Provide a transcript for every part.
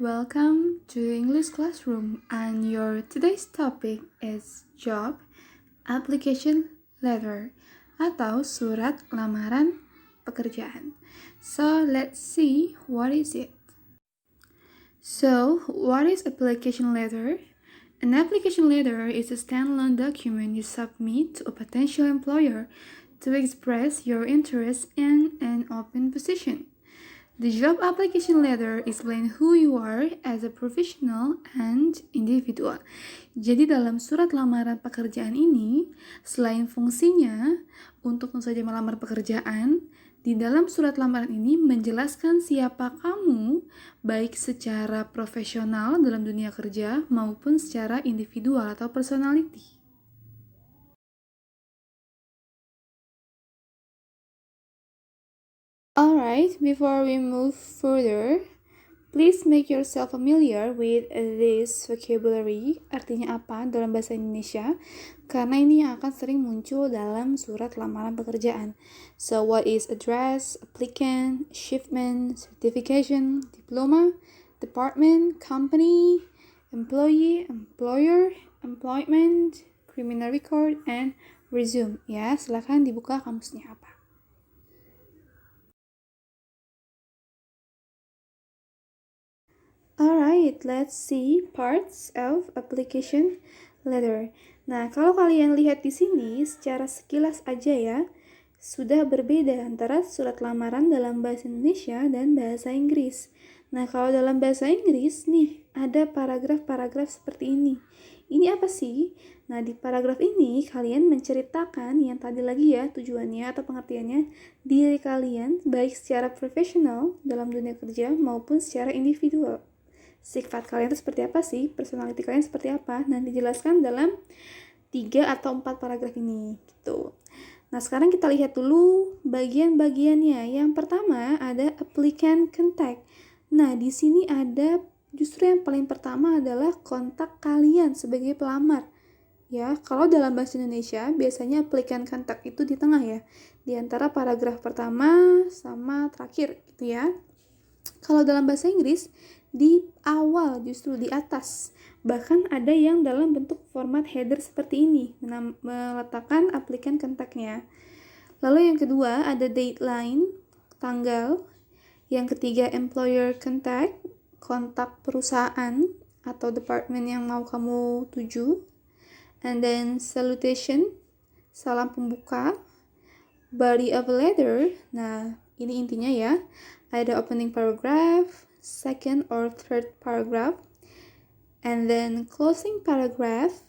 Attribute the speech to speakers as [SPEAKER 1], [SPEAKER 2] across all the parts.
[SPEAKER 1] welcome to English Classroom, and your today's topic is job application letter atau surat lamaran pekerjaan. So let's see what is it. So, what is application letter? An application letter is a standalone document you submit to a potential employer to express your interest in an open position. The job application letter explains who you are as a professional and individual. Jadi dalam surat lamaran pekerjaan ini, selain fungsinya untuk saja melamar pekerjaan, di dalam surat lamaran ini menjelaskan siapa kamu, baik secara profesional dalam dunia kerja maupun secara individual atau personality. Alright, before we move further, please make yourself familiar with this vocabulary. Artinya apa dalam bahasa Indonesia? Karena ini yang akan sering muncul dalam surat lamaran pekerjaan. So, what is address, applicant, achievement, certification, diploma, department, company, employee, employer, employment, criminal record, and resume. Ya, silakan dibuka kamusnya apa. Alright, let's see parts of application letter. Nah, kalau kalian lihat di sini secara sekilas aja ya, sudah berbeda antara surat lamaran dalam bahasa Indonesia dan bahasa Inggris. Nah, kalau dalam bahasa Inggris nih, ada paragraf-paragraf seperti ini. Ini apa sih? Nah, di paragraf ini kalian menceritakan yang tadi lagi ya tujuannya atau pengertiannya diri kalian baik secara profesional dalam dunia kerja maupun secara individual. Sifat kalian itu seperti apa sih? Personality kalian seperti apa? Nah, dijelaskan dalam 3 atau 4 paragraf ini gitu. Nah, sekarang kita lihat dulu bagian-bagiannya. Yang pertama ada applicant contact. Nah, di sini ada justru yang paling pertama adalah kontak kalian sebagai pelamar. Ya, kalau dalam bahasa Indonesia biasanya applicant contact itu di tengah ya. Di antara paragraf pertama sama terakhir gitu ya. Kalau dalam bahasa Inggris di awal justru di atas. Bahkan ada yang dalam bentuk format header seperti ini, meletakkan applicant contact-nya. Lalu yang kedua ada deadline, tanggal. Yang ketiga employer contact, kontak perusahaan atau department yang mau kamu tuju. And then salutation, salam pembuka. Body of a letter, nah ini intinya ya. Ada opening paragraph, second or third paragraph, and then closing paragraph,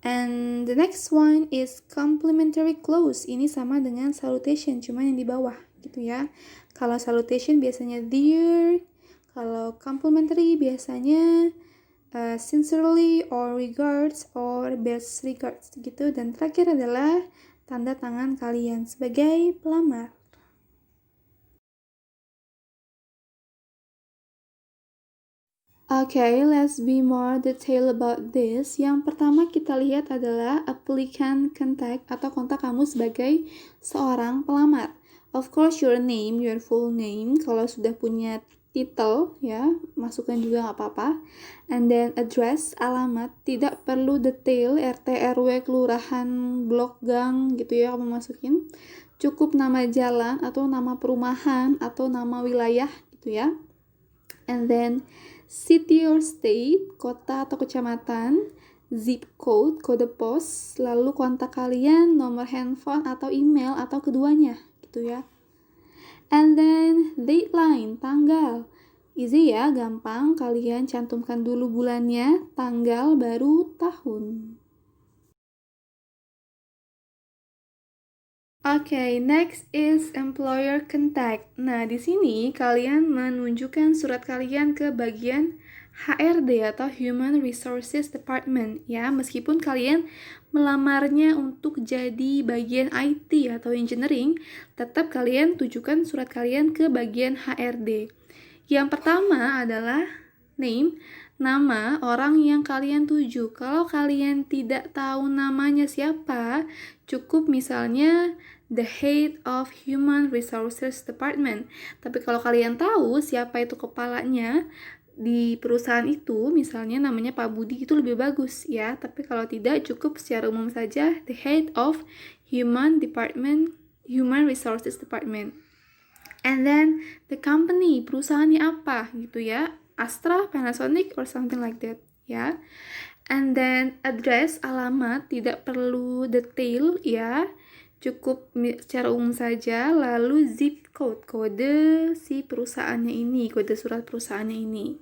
[SPEAKER 1] and the next one is complimentary close. Ini sama dengan salutation, cuman yang di bawah gitu ya. Kalau salutation biasanya dear, kalau complimentary biasanya sincerely or regards or best regards gitu. Dan terakhir adalah tanda tangan kalian sebagai pelamar. Okay, let's be more detail about this. Yang pertama kita lihat adalah applicant contact atau kontak kamu sebagai seorang pelamar. Of course, your name, your full name. Kalau sudah punya title, ya, masukkan juga nggak apa-apa. And then address, alamat. Tidak perlu detail, RT, RW, kelurahan, blok, gang, gitu ya, kamu masukin. Cukup nama jalan, atau nama perumahan, atau nama wilayah, gitu ya. And then city or state, kota atau kecamatan, zip code, kode pos, lalu kontak kalian, nomor handphone atau email atau keduanya, gitu ya. And then deadline, tanggal. Easy ya, gampang. Kalian cantumkan dulu bulannya, tanggal, baru tahun. Okay, next is employer contact. Nah, di sini kalian menunjukkan surat kalian ke bagian HRD atau Human Resources Department ya, meskipun kalian melamarnya untuk jadi bagian IT atau engineering, tetap kalian tujukan surat kalian ke bagian HRD. Yang pertama adalah name, nama orang yang kalian tuju. Kalau kalian tidak tahu namanya siapa, cukup misalnya the head of Human Resources Department. Tapi kalau kalian tahu siapa itu kepalanya, di perusahaan itu, misalnya namanya Pak Budi, itu lebih bagus ya. Tapi kalau tidak, cukup secara umum saja the head of human resources department. And then the company, perusahaannya apa gitu ya, Astra, Panasonic, or something like that ya. And then address, alamat, tidak perlu detail ya, cukup secara umum saja. Lalu zip code, kode si perusahaannya ini, kode surat perusahaannya ini.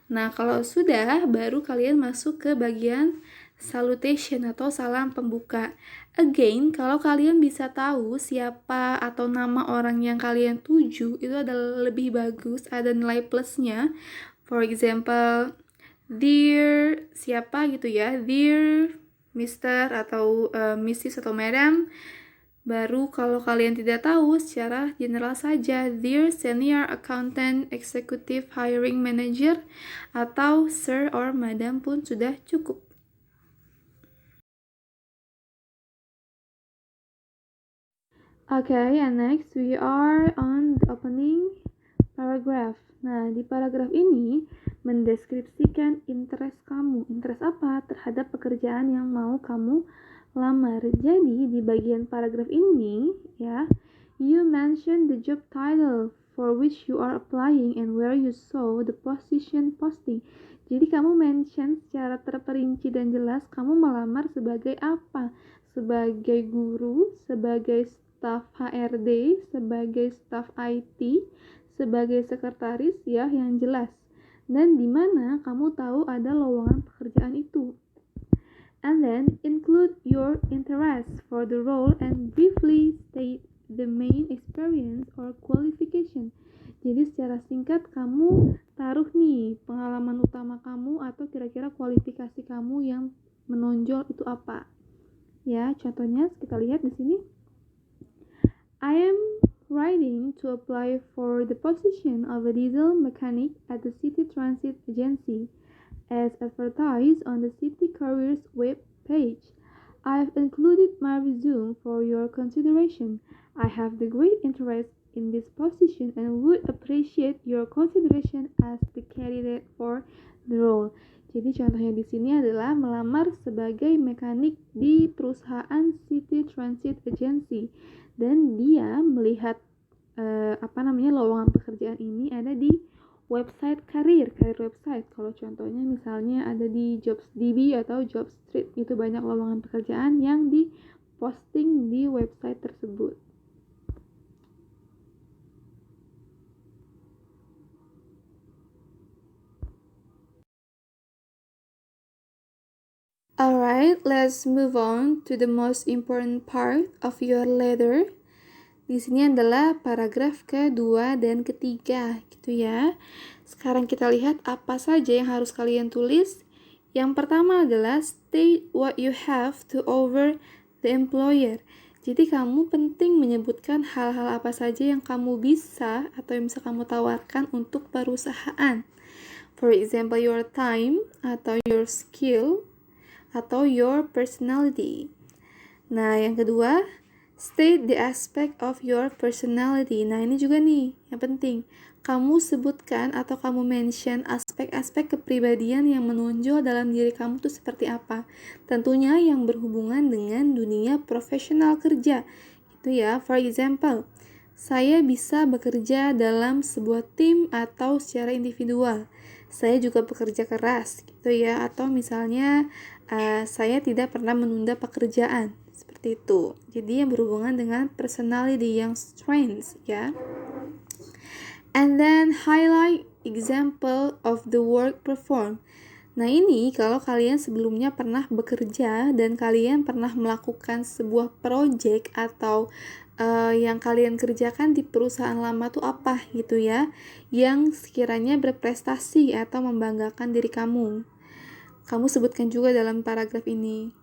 [SPEAKER 1] Nah, kalau sudah, baru kalian masuk ke bagian salutation atau salam pembuka. Again, kalau kalian bisa tahu siapa atau nama orang yang kalian tuju, itu adalah lebih bagus, ada nilai plusnya. For example, dear siapa gitu ya, dear Mr. atau Mrs. atau Madam. Baru kalau kalian tidak tahu, secara general saja, dear senior accountant, executive hiring manager, atau sir or madam pun sudah cukup. Okay, and next we are on the opening paragraph. Nah, di paragraf ini mendeskripsikan interest kamu. Interest apa? Terhadap pekerjaan yang mau kamu lamar. Jadi, di bagian paragraf ini, ya, you mention the job title for which you are applying and where you saw the position posting. Jadi, kamu mention secara terperinci dan jelas kamu melamar sebagai apa? Sebagai guru, sebagai staf HRD, sebagai staf IT, sebagai sekretaris ya, yang jelas. Dan di mana kamu tahu ada lowongan pekerjaan itu. And then include your interest for the role and briefly state the main experience or qualification. Jadi secara singkat kamu taruh nih pengalaman utama kamu atau kira-kira kualifikasi kamu yang menonjol itu apa. Ya, contohnya kita lihat di sini. I am writing to apply for the position of a diesel mechanic at the City Transit Agency, as advertised on the City Careers web page. I've included my resume for your consideration. I have the great interest in this position and would appreciate your consideration as the candidate for the role. Jadi contohnya di sini adalah melamar sebagai mekanik di perusahaan City Transit Agency, dan dia melihat lowongan pekerjaan ini ada di website karir website. Kalau contohnya misalnya ada di JobsDB atau JobStreet, itu banyak lowongan pekerjaan yang diposting di website tersebut. Alright, let's move on to the most important part of your letter. Di sini adalah paragraf kedua dan ketiga, gitu ya. Sekarang kita lihat apa saja yang harus kalian tulis. Yang pertama adalah state what you have to offer the employer. Jadi kamu penting menyebutkan hal-hal apa saja yang kamu bisa atau yang bisa kamu tawarkan untuk perusahaan. For example, your time atau your skill atau your personality. Nah, yang kedua, state the aspect of your personality. Nah, ini juga nih yang penting. Kamu sebutkan atau kamu mention aspek-aspek kepribadian yang menonjol dalam diri kamu tuh seperti apa. Tentunya yang berhubungan dengan dunia profesional kerja. Itu ya, for example, saya bisa bekerja dalam sebuah tim atau secara individual. Saya juga bekerja keras, gitu ya. Atau misalnya, saya tidak pernah menunda pekerjaan. Seperti itu. Jadi yang berhubungan dengan personality, yang strengths ya. And then highlight example of the work performed. Nah, ini kalau kalian sebelumnya pernah bekerja dan kalian pernah melakukan sebuah project atau yang kalian kerjakan di perusahaan lama tuh apa gitu ya, yang sekiranya berprestasi atau membanggakan diri kamu. Kamu sebutkan juga dalam paragraf ini.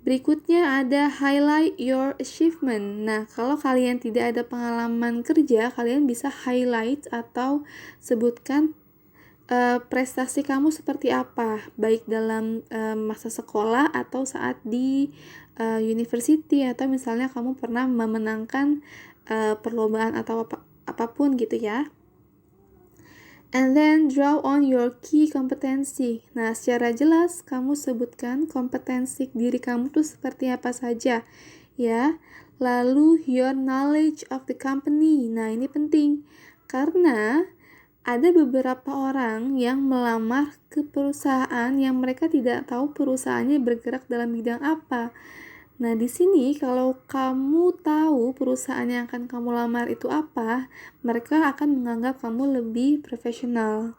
[SPEAKER 1] Berikutnya ada highlight your achievement. Nah, kalau kalian tidak ada pengalaman kerja, kalian bisa highlight atau sebutkan prestasi kamu seperti apa, baik dalam masa sekolah atau saat di university, atau misalnya kamu pernah memenangkan perlombaan atau apapun gitu ya. And then draw on your key competency. Nah, secara jelas kamu sebutkan kompetensi diri kamu tuh seperti apa saja, ya. Lalu your knowledge of the company. Nah, ini penting karena ada beberapa orang yang melamar ke perusahaan yang mereka tidak tahu perusahaannya bergerak dalam bidang apa. Nah, di sini kalau kamu tahu perusahaan yang akan kamu lamar itu apa, mereka akan menganggap kamu lebih profesional.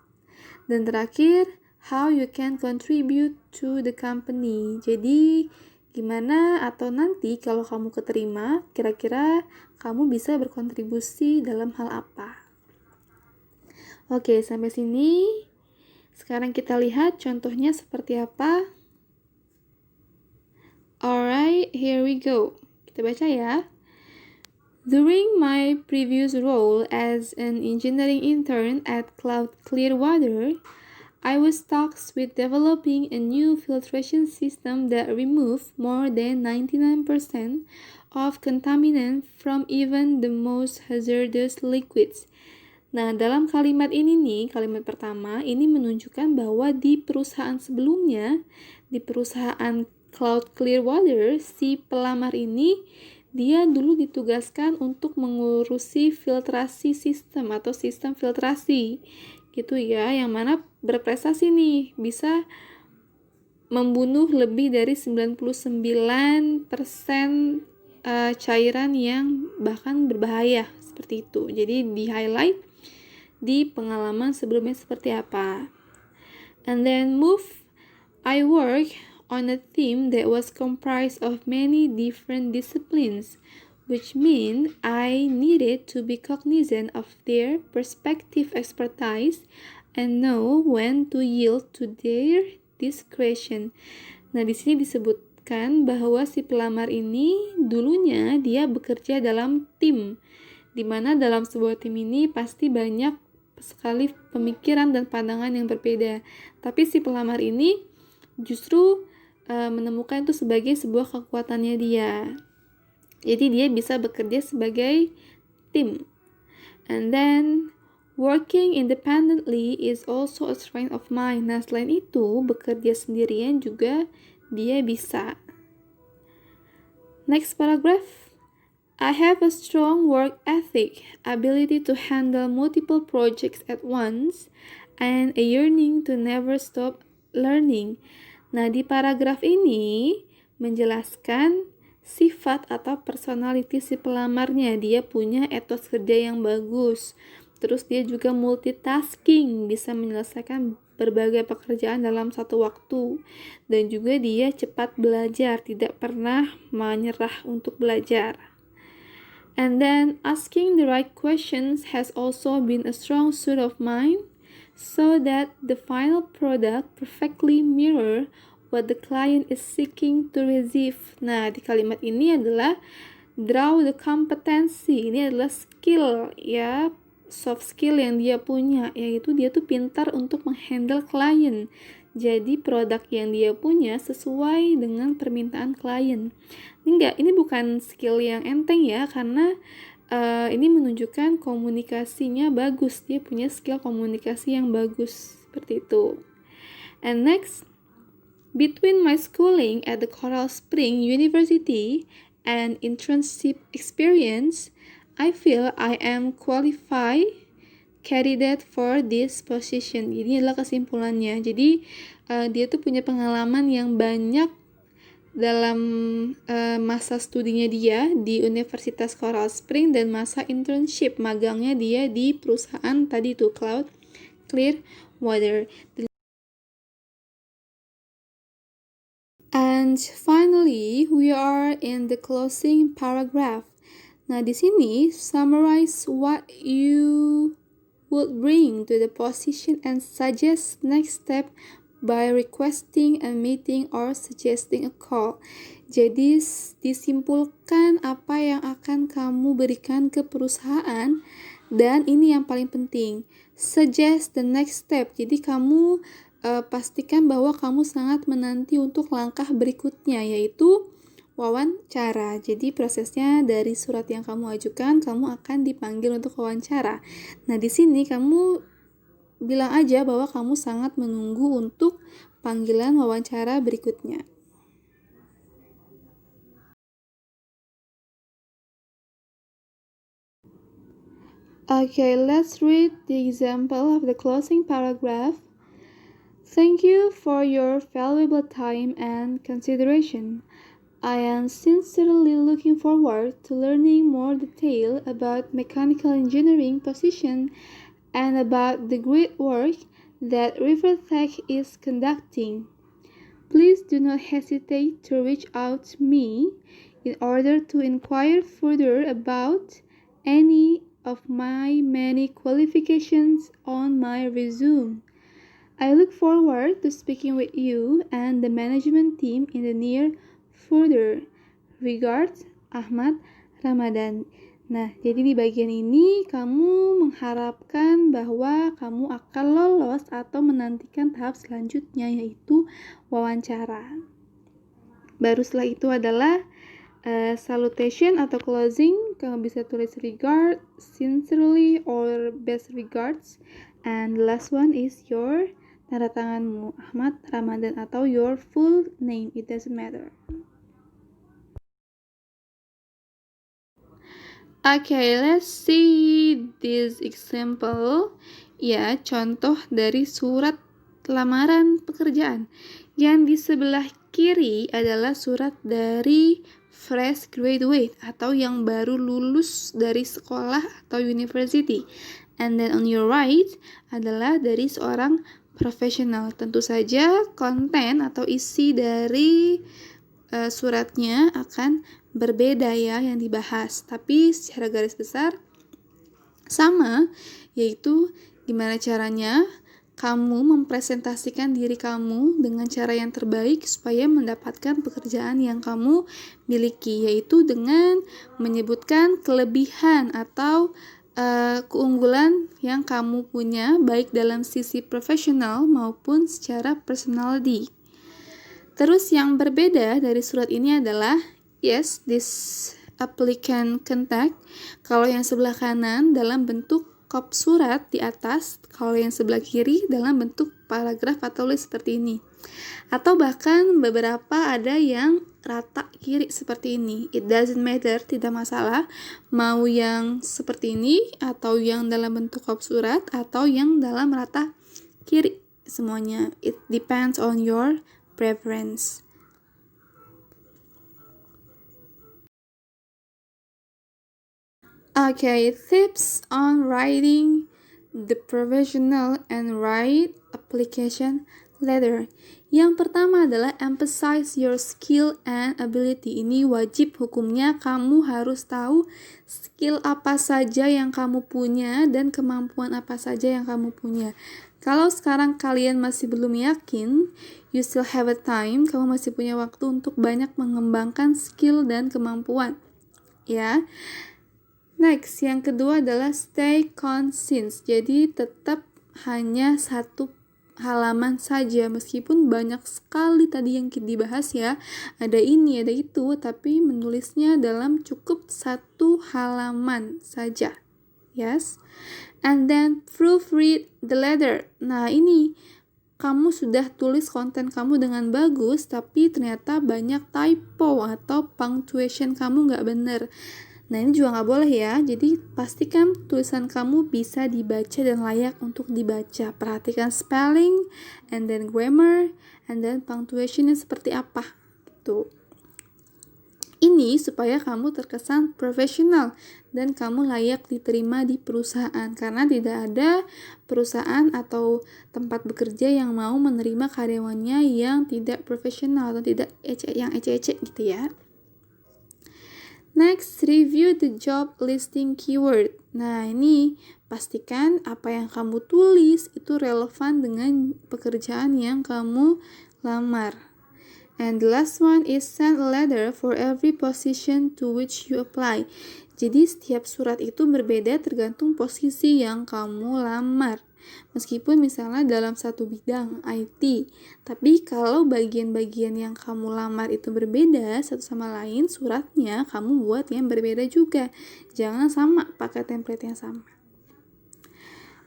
[SPEAKER 1] Dan terakhir, how you can contribute to the company. Jadi, gimana atau nanti kalau kamu keterima, kira-kira kamu bisa berkontribusi dalam hal apa? Oke, sampai sini. Sekarang kita lihat contohnya seperti apa. Alright, here we go. Kita baca ya. During my previous role as an engineering intern at Cloud Clearwater, I was tasked with developing a new filtration system that removed more than 99% of contaminant from even the most hazardous liquids. Nah, dalam kalimat ini nih, kalimat pertama, ini menunjukkan bahwa di perusahaan sebelumnya, di perusahaan Cloud Clearwater, si pelamar ini, dia dulu ditugaskan untuk mengurusi filtrasi sistem atau sistem filtrasi, gitu ya, yang mana berprestasi nih, bisa membunuh lebih dari 99% cairan yang bahkan berbahaya, seperti itu. Jadi di-highlight di pengalaman sebelumnya seperti apa. And then move, I work on a team that was comprised of many different disciplines, which mean I needed to be cognizant of their perspective expertise and know when to yield to their discretion. Nah, di sini disebutkan bahwa si pelamar ini dulunya dia bekerja dalam tim, di mana dalam sebuah tim ini pasti banyak sekali pemikiran dan pandangan yang berbeda. Tapi si pelamar ini justru menemukan itu sebagai sebuah kekuatannya dia. Jadi dia bisa bekerja sebagai tim. And then working independently is also a strength of mine. Nah, selain itu, bekerja sendirian juga dia bisa. Next paragraph. I have a strong work ethic, ability to handle multiple projects at once, and a yearning to never stop learning. Nah, di paragraf ini menjelaskan sifat atau personality si pelamarnya. Dia punya etos kerja yang bagus. Terus dia juga multitasking, bisa menyelesaikan berbagai pekerjaan dalam satu waktu. Dan juga dia cepat belajar, tidak pernah menyerah untuk belajar. And then asking the right questions has also been a strong suit of mine, so that the final product perfectly mirror what the client is seeking to receive. Nah, di kalimat ini adalah draw the competency. Ini adalah skill, ya, soft skill yang dia punya, yaitu dia tuh pintar untuk menghandle klien. Jadi produk yang dia punya sesuai dengan permintaan klien. Ini bukan skill yang enteng ya, karena ini menunjukkan komunikasinya bagus. Dia punya skill komunikasi yang bagus, seperti itu. And next, between my schooling at the Coral Spring University and internship experience, I feel I am qualified candidate for this position. Ini adalah kesimpulannya. Jadi dia tuh punya pengalaman yang banyak dalam masa studinya dia di Universitas Coral Spring dan masa internship magangnya dia di perusahaan tadi itu Cloud Clearwater. And finally, we are in the closing paragraph. Nah, di sini summarize what you would bring to the position and suggest next step by requesting a meeting or suggesting a call. Jadi disimpulkan apa yang akan kamu berikan ke perusahaan, dan ini yang paling penting, suggest the next step. Jadi kamu pastikan bahwa kamu sangat menanti untuk langkah berikutnya, yaitu wawancara. Jadi prosesnya dari surat yang kamu ajukan, kamu akan dipanggil untuk wawancara. Nah, di sini kamu bilang aja bahwa kamu sangat menunggu untuk panggilan wawancara berikutnya. Okay, let's read the example of the closing paragraph. Thank you for your valuable time and consideration. I am sincerely looking forward to learning more detail about mechanical engineering position and about the great work that Rivertech is conducting. Please do not hesitate to reach out to me in order to inquire further about any of my many qualifications on my resume. I look forward to speaking with you and the management team in the near future. Regards, Ahmad Ramadan. Nah, jadi di bagian ini kamu mengharapkan bahwa kamu akan lolos atau menantikan tahap selanjutnya, yaitu wawancara. Baru setelah itu adalah salutation atau closing. Kamu bisa tulis regard, sincerely, or best regards. And the last one is your tanda tanganmu, Ahmad Ramadan, atau your full name, it doesn't matter. Okay, let's see this example. Ya, contoh dari surat lamaran pekerjaan. Yang di sebelah kiri adalah surat dari fresh graduate atau yang baru lulus dari sekolah atau university. And then on your right adalah dari seorang profesional. Tentu saja konten atau isi dari suratnya akan berbeda ya yang dibahas, tapi secara garis besar sama, yaitu gimana caranya kamu mempresentasikan diri kamu dengan cara yang terbaik supaya mendapatkan pekerjaan yang kamu miliki, yaitu dengan menyebutkan kelebihan atau keunggulan yang kamu punya baik dalam sisi profesional maupun secara personality. Terus yang berbeda dari surat ini adalah yes, this applicant contact. Kalau yang sebelah kanan dalam bentuk kop surat di atas, kalau yang sebelah kiri dalam bentuk paragraf atau list seperti ini. Atau bahkan beberapa ada yang rata kiri seperti ini. It doesn't matter, tidak masalah. Mau yang seperti ini atau yang dalam bentuk kop surat atau yang dalam rata kiri. Semuanya it depends on your preference. Okay, tips on writing the professional and right application letter. Yang pertama adalah emphasize your skill and ability. Ini wajib hukumnya, kamu harus tahu skill apa saja yang kamu punya dan kemampuan apa saja yang kamu punya. Kalau sekarang kalian masih belum yakin, you still have a time, kamu masih punya waktu untuk banyak mengembangkan skill dan kemampuan. Ya. Next, yang kedua adalah stay conscious. Jadi tetap hanya satu halaman saja, meskipun banyak sekali tadi yang dibahas ya, ada ini, ada itu, tapi menulisnya dalam cukup satu halaman saja. Yes. And then proofread the letter. Nah, ini kamu sudah tulis konten kamu dengan bagus, tapi ternyata banyak typo atau punctuation kamu nggak benar. Nah, ini juga nggak boleh ya. Jadi pastikan tulisan kamu bisa dibaca dan layak untuk dibaca. Perhatikan spelling, and then grammar, and then punctuationnya seperti apa. Tuh. Ini supaya kamu terkesan profesional dan kamu layak diterima di perusahaan, karena tidak ada perusahaan atau tempat bekerja yang mau menerima karyawannya yang tidak profesional atau tidak yang ece-ece gitu ya. Next, review the job listing keyword. Nah, ini pastikan apa yang kamu tulis itu relevan dengan pekerjaan yang kamu lamar. And the last one is send a letter for every position to which you apply. Jadi setiap surat itu berbeda tergantung posisi yang kamu lamar. Meskipun misalnya dalam satu bidang IT, tapi kalau bagian-bagian yang kamu lamar itu berbeda satu sama lain, suratnya kamu buat yang berbeda juga. Jangan sama, pakai template yang sama.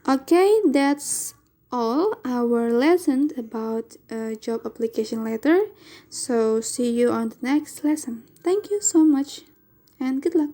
[SPEAKER 1] Okay, that's all our lessons about job application letter. So see you on the next lesson. Thank you so much and good luck.